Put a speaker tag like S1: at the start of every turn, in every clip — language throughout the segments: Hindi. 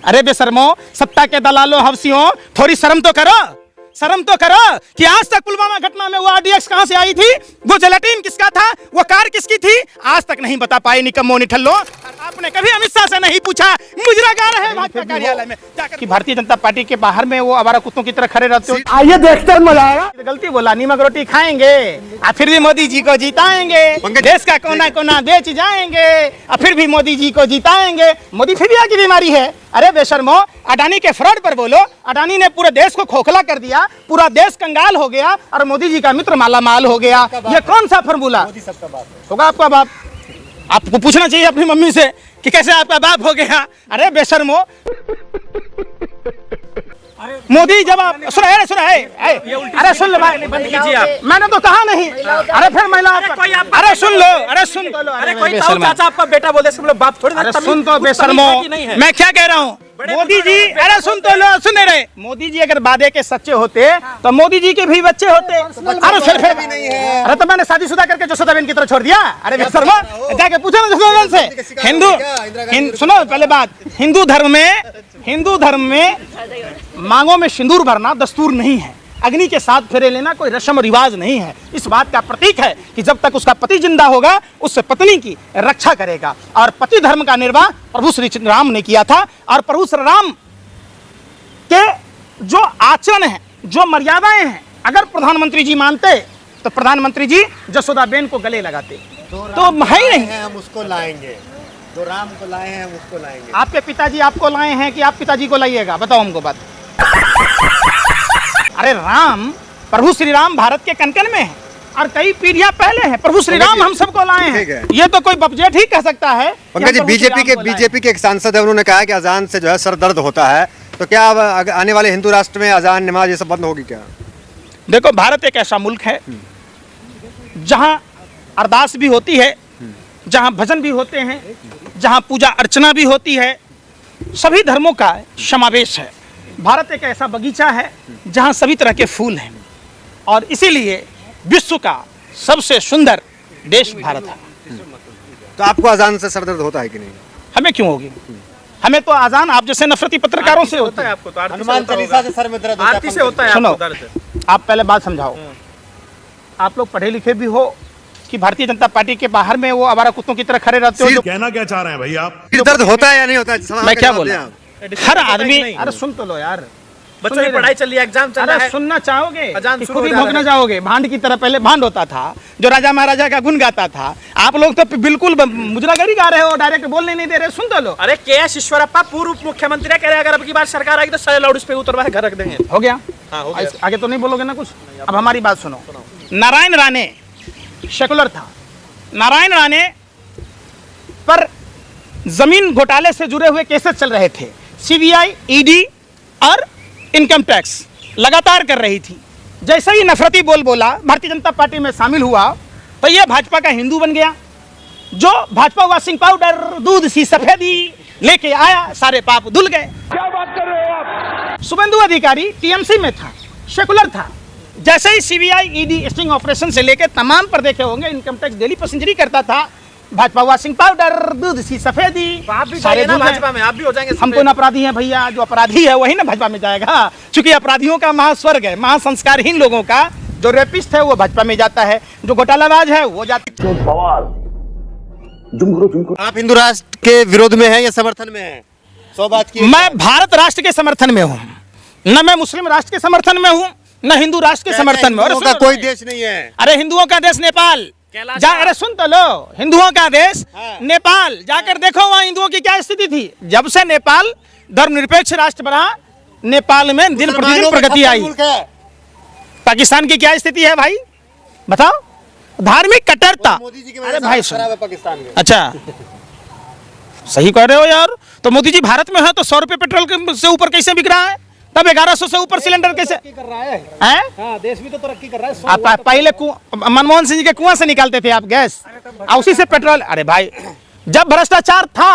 S1: अरे बेशर्मो, सत्ता के दलालों, हवसियों, थोड़ी शर्म तो करो, शर्म तो करो कि आज तक पुलवामा घटना में वो आरडीएक्स कहां से आई थी, वो जेलेटिन किसका था, वो कार किसकी थी, आज तक नहीं बता पाए निकम्मो निठल्लो। आपने कभी अमित शाह से नहीं पूछा, मुजरा गा रहे भाजपा कार्यालय में जाकर कि भारतीय जनता पार्टी के बाहर में वो आवारा कुत्तों की तरह खड़े रहते हो।
S2: आइए देखते हैं, मजा आएगा।
S1: गलती बोला, नीमक रोटी खाएंगे और फिर भी मोदी जी को जिताएंगे, देश का कोना कोना बेच जाएंगे और फिर भी मोदी जी को जिताएंगे। मोदी फिर की बीमारी है। अरे बेशर्मो, अडानी के फ्रॉड पर बोलो। अडानी ने पूरे देश को खोखला कर दिया, पूरा देश कंगाल हो गया और मोदी जी का मित्र माला माल हो गया। ये कौन सा फॉर्मूला होगा? आपका बाप, आपको पूछना चाहिए अपनी मम्मी से कि कैसे आपका बाप हो गया। अरे बेशर्मो, मोदी जब आप सुना है, अरे सुन लो भाई, बंद कीजिए आप। मैंने तो कहा नहीं। अरे फिर महिला, अरे सुन लो, अरे सुन तो लो। अरे कोई चाचा आपका बेटा बोले, सब लोग बाप थोड़ी। अरे सुन तो बेशर्मो, मैं क्या कह रहा हूँ, मोदी जी, अरे सुन तो लो, सुन रहे। मोदी जी अगर वादे के सच्चे होते तो मोदी जी के भी बच्चे होते। अरे फिर भी नहीं है। अरे तो मैंने शादीशुदा करके जसोदाबेन की तरह छोड़ दिया। अरे बेशर्मो, जाके पूछो ना जसोदाबेन से। हिंदू सुनो पहले बात, हिंदू धर्म में मांगों में सिंदूर भरना दस्तूर नहीं है। अग्नि के साथ फेरे लेना कोई रस्म रिवाज नहीं है। इस बात का प्रतीक है कि जब तक उसका पति जिंदा होगा उससे पत्नी की रक्षा करेगा। और पति धर्म का निर्वाह प्रभु श्री राम ने किया था। और प्रभु श्री राम के जो आचरण है, जो मर्यादाएं हैं, अगर प्रधानमंत्री जी मानते तो प्रधानमंत्री जी जसोदाबेन को गले लगाते। तो है ही नहीं,
S2: हम उसको लाएंगे, जो राम को लाए हैं हम उसको लाएंगे।
S1: आपके पिताजी आपको लाए हैं कि आप पिताजी को लाइएगा? बताओ हमको बात। अरे राम, प्रभु श्री राम भारत के कन-कन में है और कई पीढ़ियां पहले हैं। प्रभु श्री राम हम सबको लाए हैं। ये तो कोई बपजेठ ही कह सकता है।
S2: पंकज जी, बीजेपी के एक सांसद है, उन्होंने कहा कि अजान से जो है सर दर्द होता है, तो क्या अब आने वाले हिंदू राष्ट्र में अजान, नमाज ये सब बंद होगी क्या?
S1: देखो, भारत एक ऐसा मुल्क है जहां अरदास भी होती है, जहां भजन भी होते हैं, जहां पूजा अर्चना भी होती है, सभी धर्मों का समावेश है। भारत एक ऐसा बगीचा है जहां सभी तरह के फूल हैं और इसीलिए विश्व का सबसे सुंदर देश भारत है।
S2: तो आपको अजान से सरदर्द होता है कि नहीं?
S1: हमें क्यों होगी? हमें तो अजान आप जैसे नफरती पत्रकारों से होता है। आपको तो
S2: हनुमान चालीसा से सर में दर्द होता है,
S1: आरती से होता है। सुनो, आप पहले बात समझाओ। आप लोग पढ़े लिखे भी हो कि भारतीय जनता पार्टी के बाहर में वो आवारा कुत्तों की तरह खड़े रहते हो।
S3: कहना क्या चाह रहे हैं भाई आप?
S2: दर्द होता है या नहीं होता है?
S1: मैं क्या बोला? हर आदमी, अरे सुन तो लो यार,
S4: बच्चों की पढ़ाई चल रही है, एग्जाम चल रहा है।
S1: सुनना चाहोगे कि खुद ही भोगना चाहोगे? भांड की तरह पहले भांड होता था जो राजा महाराजा का गुण गाता था। आप लोग तो बिल्कुल मुजरागरी गा रहे हो, डायरेक्ट बोलने नहीं दे रहे। सुन तो लो।
S4: अरे के.एस. ईश्वरप्पा पूर्व उप मुख्यमंत्री कह रहे अगर अब की बार सरकार आएगी तो सारे लाउड पे उतरवा के घर रख देंगे।
S1: हो गया?
S4: हाँ, हो गया।
S1: आगे तो नहीं बोलोगे ना कुछ? अब हमारी बात सुनो। नारायण राणे सेकुलर था। नारायण राणे पर जमीन घोटाले से जुड़े हुए केसेस चल रहे थे। सीबीआई, ईडी और इनकम टैक्स लगातार कर रही थी। जैसे ही नफरती बोला, भारतीय जनता पार्टी में शामिल हुआ तो ये भाजपा का हिंदू बन गया। जो भाजपा वॉशिंग पाउडर, दूध सी सफेदी लेके आया, सारे पाप धुल गए। क्या बात कर रहे हो आप? शुभेंदु अधिकारी टीएमसी में था, सेकुलर था। जैसे ही सीबीआई, ईडी स्टिंग ऑपरेशन से लेकर तमाम पर देखे होंगे, इनकम टैक्स डेली पैसेंजरी करता था। भाजपा वॉशिंग पाउडर, दूध सी सफेदी,
S4: आप भी जाइए ना भाजपा में, आप भी हो जाएंगे।
S1: हम कौन अपराधी हैं भैया? जो अपराधी है वही ना भाजपा में जाएगा। क्योंकि अपराधियों का महास्वर्ग है, महासंस्कारहीन लोगों का। जो रेपिस्ट है वो भाजपा में जाता है, जो घोटालाबाज है वो जाता है।
S2: आप हिंदू राष्ट्र के विरोध में हैं या समर्थन में हैं? 100 बात की।
S1: मैं भारत राष्ट्र के समर्थन में हूँ, न मैं मुस्लिम राष्ट्र के समर्थन में हूँ, न हिंदू राष्ट्र के समर्थन में।
S2: हिंदुओं का कोई देश नहीं है।
S1: अरे हिंदुओं का देश नेपाल। अरे सुन तो लो, हिंदुओं का देश नेपाल। जाकर देखो वहाँ हिंदुओं की क्या स्थिति थी। जब से नेपाल धर्मनिरपेक्ष राष्ट्र बना, नेपाल में दिन प्रतिदिन प्रगति आई। पाकिस्तान की क्या स्थिति है भाई बताओ? धार्मिक कट्टरता।
S2: मोदी जी की
S1: अरे भाई सुन,
S2: पाकिस्तान में।
S1: अच्छा सही कह रहे हो यार। तो मोदी जी भारत में है तो 100 रुपए पेट्रोल से ऊपर कैसे बिक रहा है? तब 1100 से ऊपर सिलेंडर कैसे कर रहा है? हाँ, देश भी तो तरक्की कर रहा है। आप पहले मनमोहन सिंह जी के कुआं से निकालते थे आप गैस, उसी से पेट्रोल। अरे भाई, जब भ्रष्टाचार था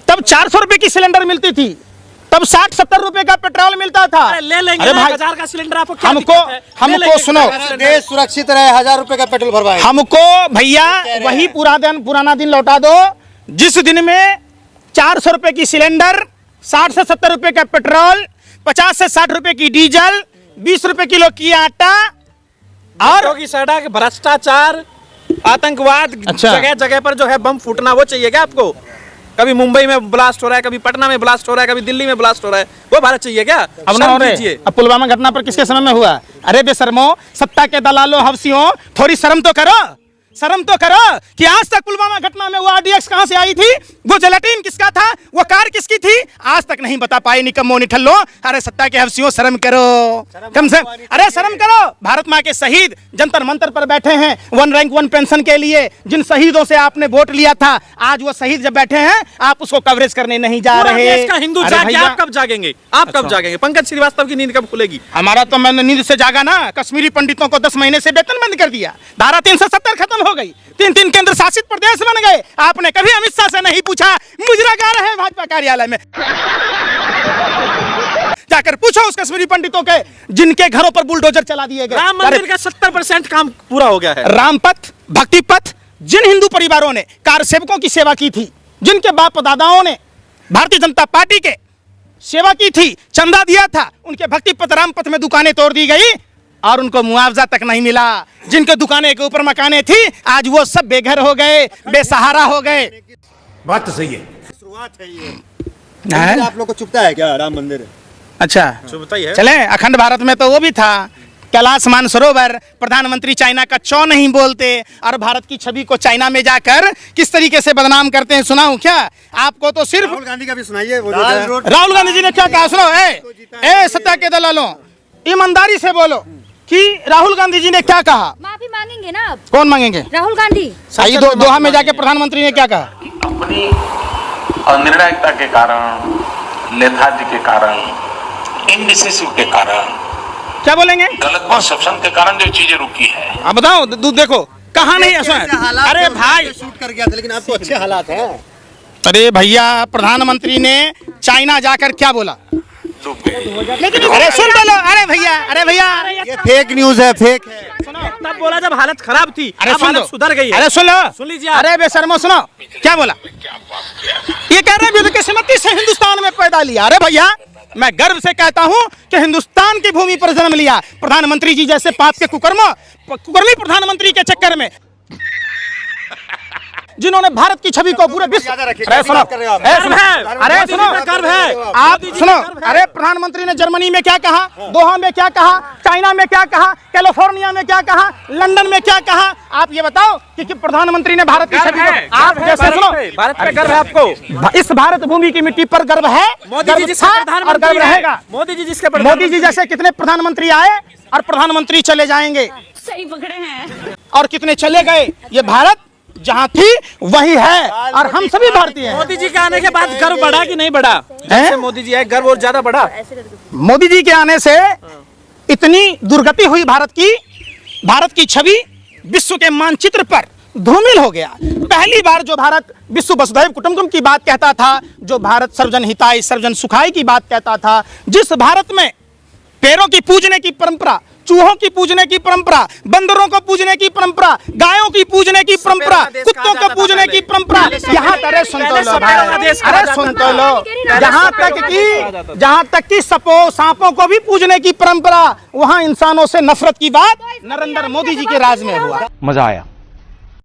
S1: तब 400 रुपए की सिलेंडर मिलती थी, तब 60-70 रुपए का पेट्रोल मिलता था।
S4: ले लेंगे।
S1: अरे भाई,
S4: 1000 का सिलेंडर आपको क्या
S1: हमको सुनो,
S2: देश सुरक्षित रहे, 1000 रुपए का पेट्रोल भरवाए।
S1: हमको भैया वही पुराना दिन लौटा दो जिस दिन में 400 रुपए की सिलेंडर 60 से 70 रुपए का पेट्रोल, 50 से 60 रुपए की डीजल, 20 रुपए किलो की आटा और
S4: की सड़क, भ्रष्टाचार, आतंकवाद,
S1: अच्छा।
S4: जगह जगह पर जो है बम फूटना, वो चाहिए क्या आपको? कभी मुंबई में ब्लास्ट हो रहा है, कभी पटना में ब्लास्ट हो रहा है, कभी दिल्ली में ब्लास्ट हो रहा है, वो भारत चाहिए क्या?
S1: अब ना हो रहे। अब पुलवामा घटना पर किसके समय में हुआ? अरे बेशर्मो, सत्ता के दलालों, हवसियों, थोड़ी शर्म तो करो, शर्म तो करो कि आज तक पुलवामा घटना में वो आरडीएक्स कहां से आई थी, वो जेलेटिन किसका था, वो कार किसकी थी, आज तक नहीं बता पाए निकम्मो निठल्लो। अरे सत्ता के हवसियों, शर्म करो, कम से अरे शर्म करो। भारत माँ के शहीद जंतर मंतर पर बैठे हैं 1 रैंक 1 पेंशन के लिए, जिन शहीदों से आपने वोट लिया था, आज वो शहीद जब बैठे हैं, आप उसको कवरेज करने नहीं जा रहे।
S4: देश का हिंदू जागे, आप कब जागेंगे? आप कब जागेंगे? पंकज श्रीवास्तव की नींद कब खुलेगी?
S1: हमारा तो मैंने नींद से जागा ना। कश्मीरी पंडितों को 10 महीने से वेतन बंद कर दिया, धारा 370 खत्म हो गई, 3 केंद्र शासित प्रदेश बन गए। आपने कभी अमित शाह से नहीं पूछा मुजरा गा रहे हैं भाजपा कार्यालय में? जाकर पूछो उस कश्मीरी पंडितों के जिनके घरों पर बुलडोजर चला दिए गए।
S4: राम मंदिर का 70% काम पूरा हो गया है।
S1: रामपथ, भक्ति पथ, जिन हिंदू परिवारों ने कार सेवकों की सेवा की थी, जिनके बाप दादाओं ने भारतीय जनता पार्टी के सेवा की थी, चंदा दिया था, उनके भक्ति पथ रामपथ में दुकानें तोड़ दी गई और उनको मुआवजा तक नहीं मिला। जिनके दुकानें के ऊपर मकानें थी, आज वो सब बेघर हो गए, बेसहारा हो गए।
S3: बात तो सही है।
S2: शुरुआत है ये। आप लोग को चुभता है क्या राम मंदिर?
S1: अच्छा
S4: चुभता ही है।
S1: चले, अखंड भारत में तो वो भी था, कैलाश मानसरोवर। प्रधानमंत्री चाइना का चौ नहीं बोलते और भारत की छवि को चाइना में जाकर किस तरीके से बदनाम करते हैं, सुनाऊं क्या आपको? तो सिर्फ
S2: राहुल गांधी का भी सुनाइए।
S1: राहुल गांधी जी ने क्या कहा, सुनो। ए सत्ता के दलालों, ईमानदारी से बोलो कि राहुल गांधी जी ने क्या कहा।
S5: माफी मांगेंगे ना आप?
S1: कौन मांगेंगे?
S5: राहुल गांधी।
S1: सही दोहा में जाके प्रधानमंत्री ने क्या कहा?
S6: अपनी अनिर्णायकता के कारण, लेथार्जी के कारण, इनडिसिसिव के कारण,
S1: क्या बोलेंगे,
S6: गलत परसेप्शन के कारण जो चीजें रुकी है।
S1: अब बताओ, देखो कहा नहीं है। अरे भाई
S2: शूट कर गया था, लेकिन अब तो अच्छे हालात हैं।
S1: अरे भैया, प्रधानमंत्री ने चाइना जाकर क्या बोला? अरे सुन लो, अरे भैया
S2: ये फेक न्यूज है, फेक है।
S4: तब बोला जब हालत खराब थी,
S1: अरे
S4: अब
S1: सुन
S4: हालत
S1: लो,
S4: सुधर गई है।
S1: अरे सुन लो,
S4: सुन लीजिए आप।
S1: अरे बेशर्मो सुनो, क्या बोला? ये कह रहे बदकिस्मती से हिंदुस्तान में पैदा लिया। अरे भैया, मैं गर्व से कहता हूं कि हिंदुस्तान की भूमि पर जन्म लिया। प्रधानमंत्री जी जैसे पाप के कुकर्मी प्रधानमंत्री के चक्कर में, जिन्होंने भारत की छवि को पूरे विश्व, अरे सुनो,
S4: गर्व है।
S1: आप सुनो, अरे प्रधानमंत्री ने जर्मनी में क्या कहा, दोहा में क्या कहा, चाइना में क्या कहा, कैलिफोर्निया में क्या कहा, लंदन में क्या कहा? आप ये बताओ कि प्रधानमंत्री ने भारत की छवि को, आप जैसे सुनो,
S4: भारत पे गर्व है आपको?
S1: इस भारत भूमि की मिट्टी पर गर्व है,
S4: मोदी जी जिसके
S1: और
S4: प्रधानमंत्री
S1: रहेगा।
S4: मोदी जी जिसके
S1: मोदी जी जैसे कितने प्रधानमंत्री आए और प्रधानमंत्री चले जाएंगे,
S5: सही पकड़े हैं।
S1: और कितने चले गए। ये भारत जहाँ थी वही है और हम सभी भारतीय हैं।
S4: मोदी जी के आने के बाद गर्व बढ़ा कि नहीं बढ़ा? जैसे मोदी जी आए, गर्व और ज्यादा बढ़ा।
S1: मोदी जी के आने से इतनी दुर्गति हुई भारत की छवि विश्व के मानचित्र पर धूमिल हो गया। पहली बार जो भारत विश्व वसुधैव कुटुंबकम की बात कहता था, जो भारत सर्वजन हिताय सर्वजन सुखाय की बात कहता था, जिस भारत में पेड़ों की पूजने की परंपरा, चूहों की पूजने की परंपरा, बंदरों को पूजने की परंपरा, गायों की पूजने की परंपरा, कुत्तों को पूजने की परंपरा, यहाँ अरे सुन तो लो भाई, अरे सुन तो लो, जहाँ तक कि सांपों को भी पूजने की परंपरा, वहाँ इंसानों से नफरत की बात नरेंद्र मोदी जी के राज में हुआ।
S3: मजा आया।